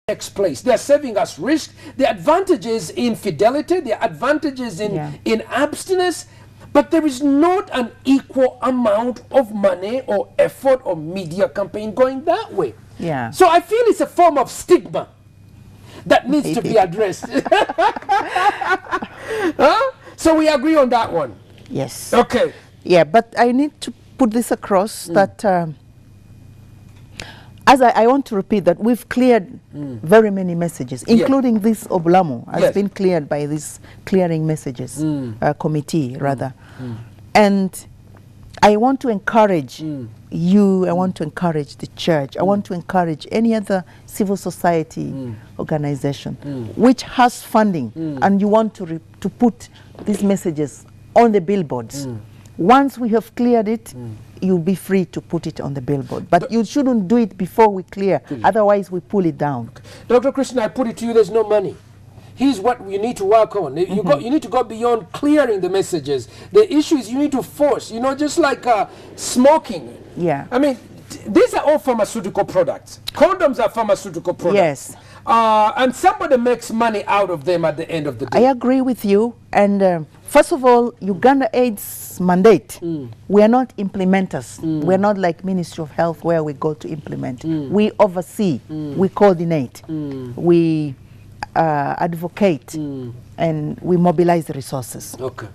next place. They're saving us risk. The advantages in fidelity, the advantages in abstinence, but there is not an equal amount of money or effort or media campaign going that way. Yeah. So I feel it's a form of stigma that needs to be addressed. Huh? So we agree on that one. Yes. Okay. Yeah, but I need to put this across that as I want to repeat that we've cleared very many messages, including this Oblamu has been cleared by this clearing messages committee, rather. And I want to encourage you, I want to encourage the church, I want to encourage any other civil society organization which has funding and you want to put these messages on the billboards. Once we have cleared it, you'll be free to put it on the billboard. But you shouldn't do it before we clear, otherwise we pull it down. Okay. Dr. Christian, I put it to you, there's no money. Here's what you need to work on. You need to go beyond clearing the messages. The issue is you need to force, just like smoking. Yeah. I mean, these are all pharmaceutical products. Condoms are pharmaceutical products. Yes. And somebody makes money out of them at the end of the day. I agree with you. And first of all, Uganda AIDS mandate, we are not implementers. We're not like Ministry of Health where we go to implement. We oversee, we coordinate, we advocate, and we mobilize the resources. Okay.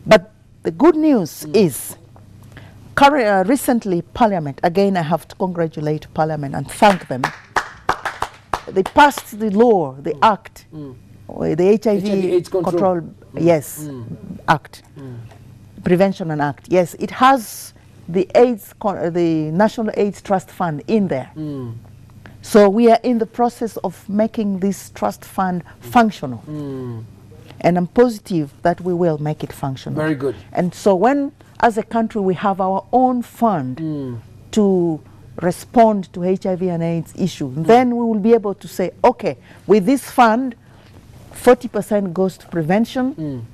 But the good news is, recently Parliament, again I have to congratulate Parliament and thank them, they passed the law, the act, the HIV AIDS control. Yes, act, prevention and act. Yes, it has the AIDS, the National AIDS Trust Fund in there. So we are in the process of making this trust fund functional. And I'm positive that we will make it functional. Very good. And so when, as a country, we have our own fund to respond to HIV and AIDS issue, then we will be able to say, okay, with this fund, 40% goes to prevention,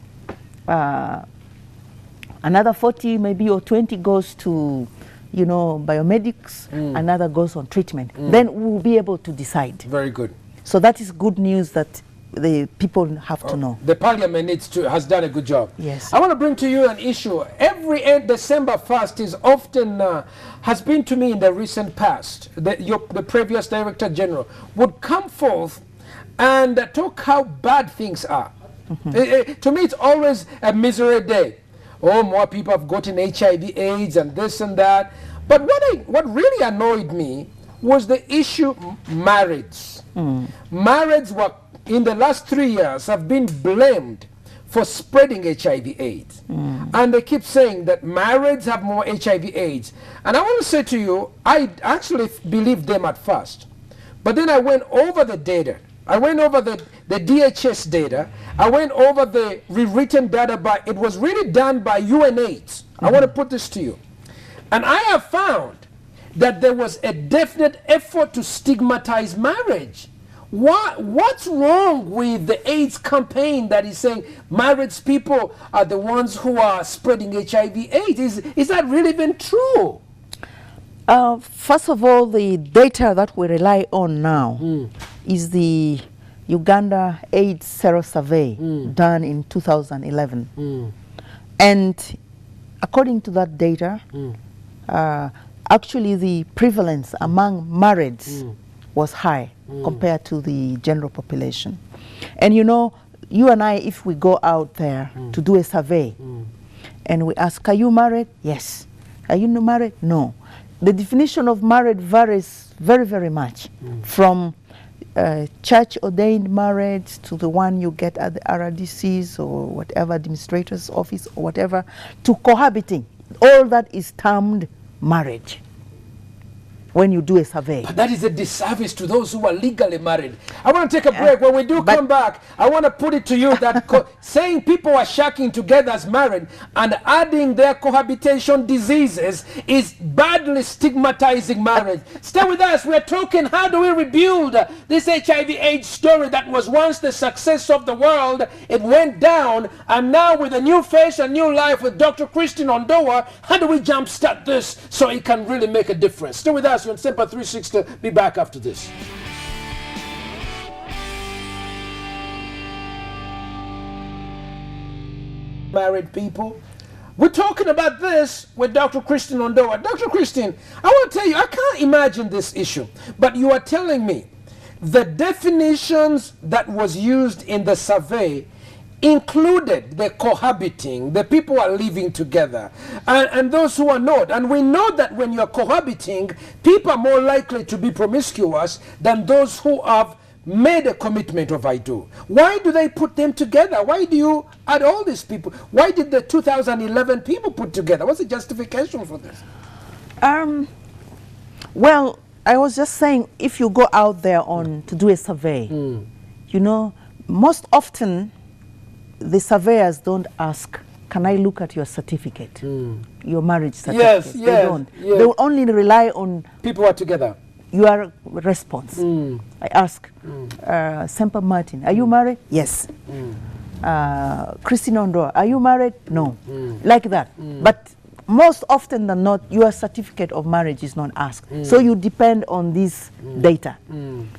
another 40 maybe or 20 goes to biomedics, another goes on treatment. Then we will be able to decide. Very good. So that is good news that the people have to know. The Parliament has done a good job. Yes. I want to bring to you an issue. Every December 1st is often, has been to me in the recent past, the previous Director General would come forth and talk how bad things are. To me, it's always a misery day. Oh, more people have gotten HIV, AIDS, and this and that. But what really annoyed me was the issue marrieds. Marrieds were, in the last 3 years, have been blamed for spreading HIV AIDS. And they keep saying that marrieds have more HIV AIDS. And I want to say to you, I actually believed them at first. But then I went over the data. I went over the DHS data. I went over the rewritten data it was really done by UNAIDS. I want to put this to you. And I have found that there was a definite effort to stigmatize marriage. What's wrong with the AIDS campaign that is saying married people are the ones who are spreading HIV/AIDS? Is that really even true? First of all, the data that we rely on now is the Uganda AIDS Sero Survey done in 2011. And according to that data, actually the prevalence among marrieds was high compared to the general population. And you and I, if we go out there to do a survey and we ask, are you married? Yes. Are you not married? No. The definition of married varies very, very much from church-ordained marriage to the one you get at the RDCs or whatever, administrator's office or whatever, to cohabiting. All that is termed marriage when you do a survey. But that is a disservice to those who are legally married. I want to take a break. When we do come back, I want to put it to you that saying people are shacking together as married and adding their cohabitation diseases is badly stigmatizing marriage. Stay with us. We're talking, how do we rebuild this HIV/AIDS story that was once the success of the world? It went down, and now with a new face, a new life with Dr. Christian Ondoa, how do we jumpstart this so it can really make a difference? Stay with us on Semper 360. Be back after this. married people? We're talking about this with Dr. Christine Ondoa. Dr. Christine, I want to tell you, I can't imagine this issue, but you are telling me the definitions that was used in the survey included the cohabiting, the people are living together, and those who are not. And we know that when you're cohabiting, people are more likely to be promiscuous than those who have made a commitment of I do. Why do they put them together? Why do you add all these people? Why did the 2011 people put together? What's the justification for this? Well, I was just saying, if you go out there to do a survey, you know, most often the surveyors don't ask, can I look at your certificate, your marriage certificate? Yes, they yes, don't. yes. They will only rely on people are together. Your response. I ask, Semper Martin, are you married? Yes. Christine Ondoa, are you married? No. Like that. But most often than not, your certificate of marriage is not asked. So you depend on this data.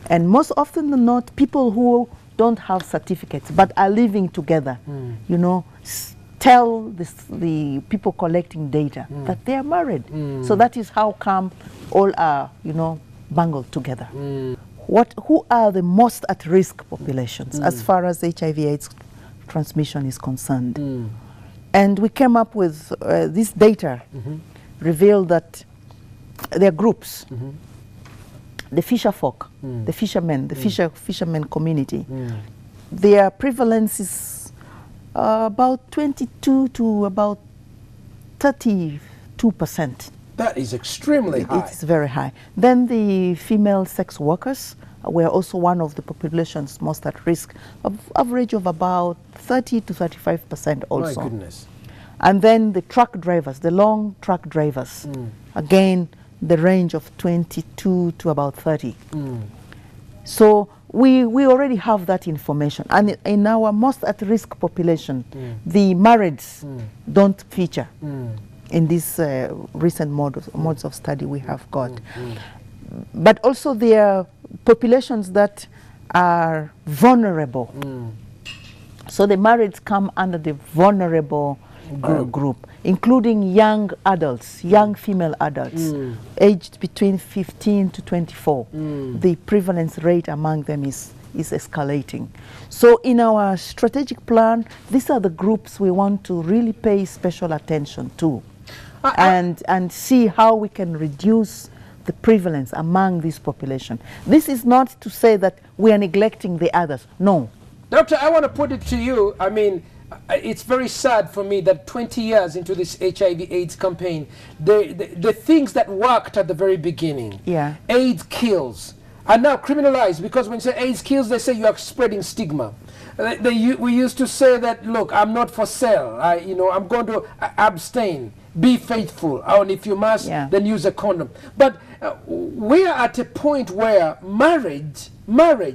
And most often than not, people who don't have certificates but are living together, you know, tell the people collecting data that they are married. So that is how come all are, you know, bungled together. Who are the most at risk populations as far as HIV/AIDS transmission is concerned? And we came up with this data revealed that there are groups. The fisher folk, the fishermen, the fishermen community, their prevalence is about 22 to about 32%. That is extremely high. It is very high. Then the female sex workers were also one of the populations most at risk, of average of about 30 to 35% also. My goodness. And then the truck drivers, the long truck drivers, again, the range of 22 to about 30. So we already have that information. And in our most at-risk population, the marrieds don't feature in this recent modes of study we have got. But also there are populations that are vulnerable. So the marrieds come under the vulnerable group, including young adults, young female adults, aged between 15 to 24. The prevalence rate among them is escalating. So in our strategic plan, these are the groups we want to really pay special attention to, and see how we can reduce the prevalence among this population. This is not to say that we are neglecting the others. No. Doctor, I want to put it to you. I mean, it's very sad for me that 20 years into this HIV/AIDS campaign, the things that worked at the very beginning, AIDS kills, are now criminalized, because when you say AIDS kills, they say you are spreading stigma. We used to say that, look, I'm not for sale. I'm going to abstain. Be faithful. And if you must, then use a condom. But we are at a point where marriage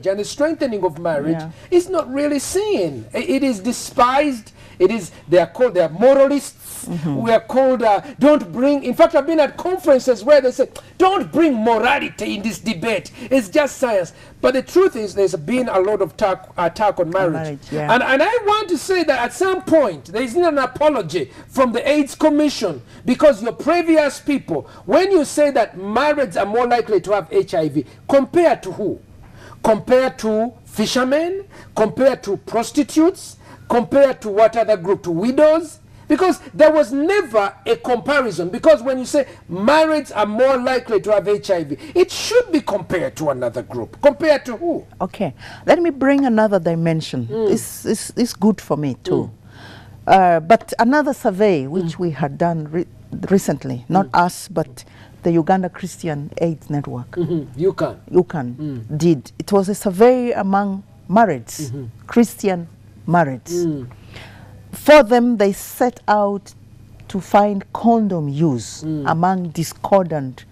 and the strengthening of marriage is not really seen. It is despised. They are moralists. We are called, don't bring, in fact, I've been at conferences where they say, don't bring morality in this debate. It's just science. But the truth is, there's been a lot of attack on marriage. And I want to say that at some point, there is an apology from the AIDS Commission, because your previous people, when you say that marrieds are more likely to have HIV, compared to who? Compared to fishermen? Compared to prostitutes? Compared to what other group? To widows? Because there was never a comparison. Because when you say marrieds are more likely to have HIV, it should be compared to another group. Compared to who? Okay. Let me bring another dimension. It's good for me too. But another survey which we had done recently, not us, but the Uganda Christian AIDS Network. UCAN did. It was a survey among marrieds, Christian marrieds. For them, they set out to find condom use among discordant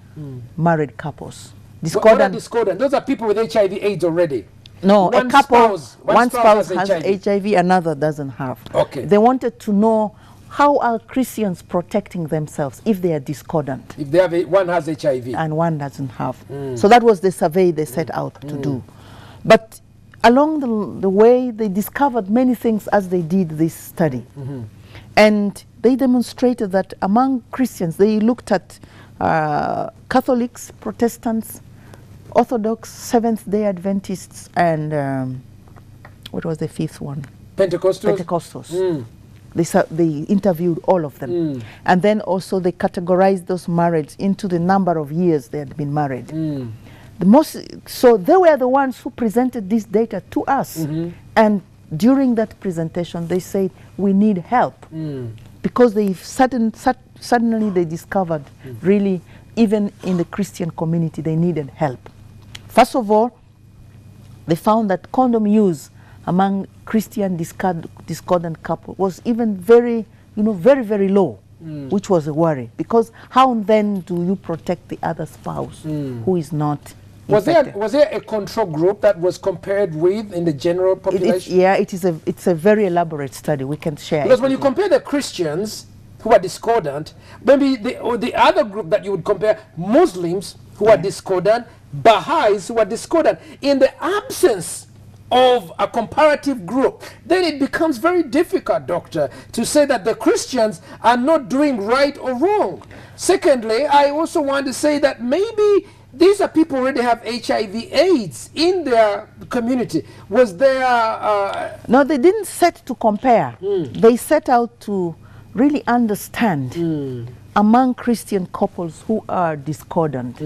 married couples. What are discordant? Those are people with HIV/AIDS already. No, one a couple, one spouse has HIV, another doesn't have. Okay. They wanted to know, how are Christians protecting themselves if they are discordant? If they have one has HIV. And one doesn't have. So that was the survey they set out to do. But along the way, they discovered many things as they did this study. And they demonstrated that among Christians, they looked at Catholics, Protestants, Orthodox, Seventh-day Adventists, and what was the fifth one? Pentecostals. Pentecostals. They interviewed all of them. And then also they categorized those marrieds into the number of years they had been married. So they were the ones who presented this data to us. And during that presentation, they said, we need help. Because suddenly they discovered, really, even in the Christian community, they needed help. First of all, they found that condom use among Christian discordant couple was even very, very low, which was a worry. Because how then do you protect the other spouse who is not infected? Was there a control group that was compared with in the general population? It's a very elaborate study. We can share because it. When you compare the Christians who are discordant, maybe the other group that you would compare, Muslims who are discordant, Baha'is who are discordant, in the absence of a comparative group, then it becomes very difficult, doctor, to say that the Christians are not doing right or wrong. Secondly, I also want to say that maybe these are people who already have HIV/AIDS in their community. Was there... No, they didn't set to compare. They set out to really understand among Christian couples who are discordant.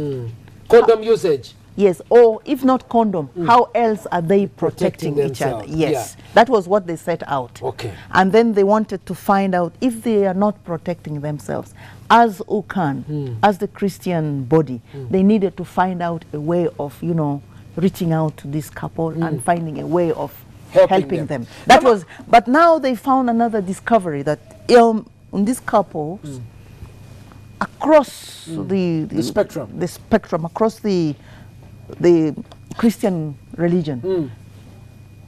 Condom usage. Yes, or if not condom, how else are they protecting each other? Yes, that was what they set out. Okay. And then they wanted to find out if they are not protecting themselves. As UCAN, as the Christian body, they needed to find out a way of, reaching out to this couple and finding a way of helping them. That was, but now they found another discovery that in these couples, across the spectrum, across the Christian religion,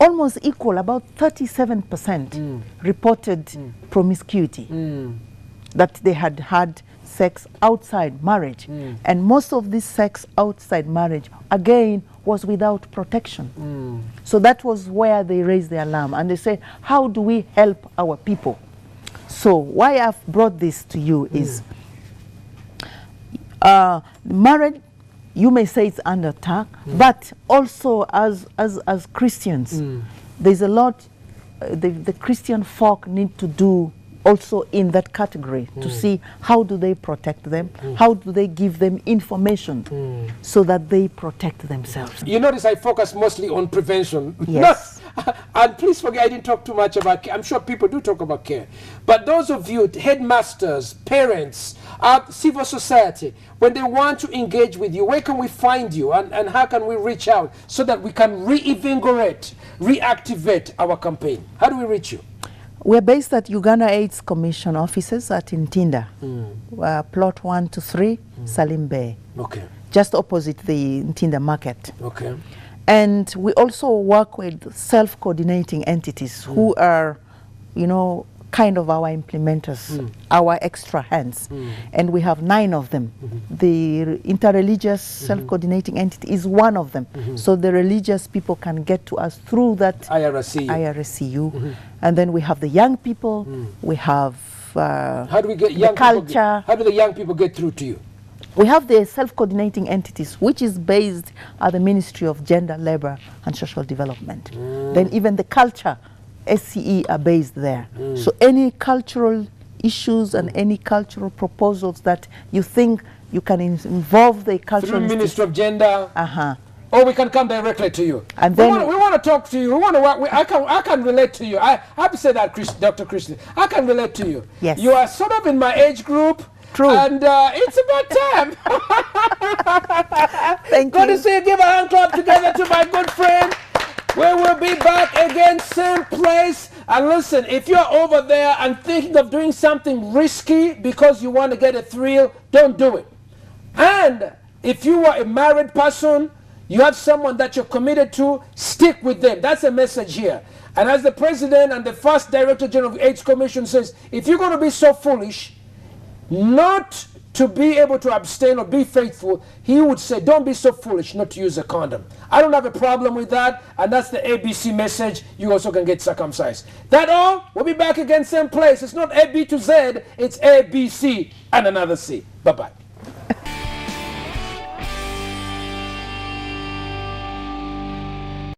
almost equal, about 37% reported promiscuity, that they had had sex outside marriage. And most of this sex outside marriage, again, was without protection. So that was where they raised the alarm. And they said, how do we help our people? So why I've brought this to you is marriage, you may say it's under attack, but also as Christians, there's a lot the Christian folk need to do also in that category to see how do they protect them, how do they give them information so that they protect themselves. You notice I focus mostly on prevention. Yes. And please forget I didn't talk too much about care. I'm sure people do talk about care. But those of you, headmasters, parents, civil society, when they want to engage with you, where can we find you and how can we reach out so that we can reinvigorate, reactivate our campaign? How do we reach you? We're based at Uganda AIDS Commission offices at Ntinda, plot 1 to 3, Salim Bay. Okay. Just opposite the Ntinda market. Okay. And we also work with self-coordinating entities who are, kind of our implementers, our extra hands. And we have 9 of them. The interreligious self-coordinating entity is one of them. So the religious people can get to us through that IRSCU. And then we have the young people, we have how do we get young culture. How do the young people get through to you? We have the self-coordinating entities, which is based at the Ministry of Gender, Labor and Social Development. Then even the culture, SCE, are based there. So any cultural issues and any cultural proposals that you think you can involve the cultural... Through Ministry of Gender? Or we can come directly to you. And then we want to talk to you. We want to work. I can relate to you. I have to say that, Dr. Christian. I can relate to you. Yes. You are sort of in my age group. True. And it's about time. Thank Good you. to see you. Give a hand clap together to my good friend. We will be back again, same place. And listen, if you're over there and thinking of doing something risky because you want to get a thrill, don't do it. And if you are a married person, you have someone that you're committed to, stick with them. That's a message here. And as the president and the first director general of the AIDS Commission says, if you're going to be so foolish not to be able to abstain or be faithful, he would say, don't be so foolish not to use a condom. I don't have a problem with that, and that's the ABC message. You also can get circumcised. That all? We'll be back again same place. It's not A, B to Z, it's A, B, C, and another C. Bye-bye.